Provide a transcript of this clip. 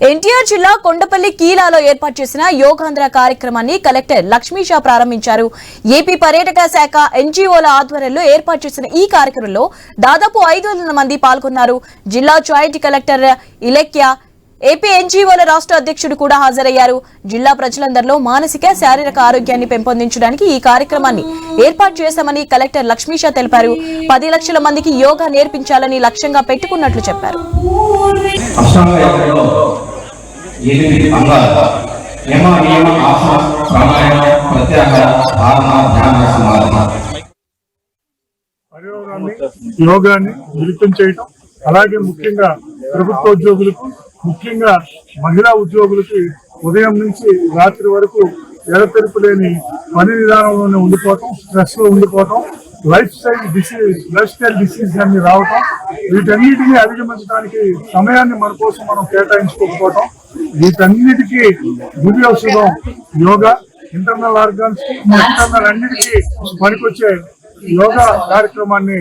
ఎన్టీఆర్ జిల్లా కొండపల్లి కీలాలో ఏర్పాటు చేసిన యోగాంధ్ర కార్యక్రమాన్ని కలెక్టర్ లక్ష్మీషా ప్రారంభించారు. ఏపీ పర్యాటక శాఖ ఎన్జీఓల ఆధ్వర్యంలో ఏర్పాటు చేసిన ఈ కార్యక్రమంలో దాదాపు 500 మంది పాల్గొన్నారు. జిల్లా జాయింట్ కలెక్టర్ ఇలెక్య, ఏపీ ఎన్జీఓల రాష్ట్ర అధ్యక్షుడు కూడా హాజరయ్యారు. జిల్లా ప్రజలందరిలో మానసిక, శారీరక ఆరోగ్యాన్ని పెంపొందించడానికి ఈ కార్యక్రమాన్ని ఏర్పాటు చేశామని కలెక్టర్ లక్ష్మీషా తెలిపారు. 10 లక్షల మందికి యోగా నేర్పించాలని లక్ష్యంగా పెట్టుకున్నట్లు చెప్పారు. యోగాన్ని మిళితం చేయడం, అలాగే ముఖ్యంగా ప్రభుత్వ ఉద్యోగులకు, ముఖ్యంగా మహిళా ఉద్యోగులకి ఉదయం నుంచి రాత్రి వరకు ఎడతెరుపు లేని పని విధానంలోనే ఉండిపోవటం, స్ట్రెస్ లో ఉండిపోవటం, లైఫ్ స్టైల్ డిసీజ్ అన్ని రావటం, వీటన్నిటిని అధిగమించడానికి సమయాన్ని మన కోసం మనం కేటాయించుకోకపోవటం, వీటన్నిటికీ దివ్య ఔషధం యోగా. ఇంటర్నల్ ఆర్గాన్స్, ఎక్స్టర్నల్ అన్నిటికీ పనికొచ్చే యోగా కార్యక్రమాన్ని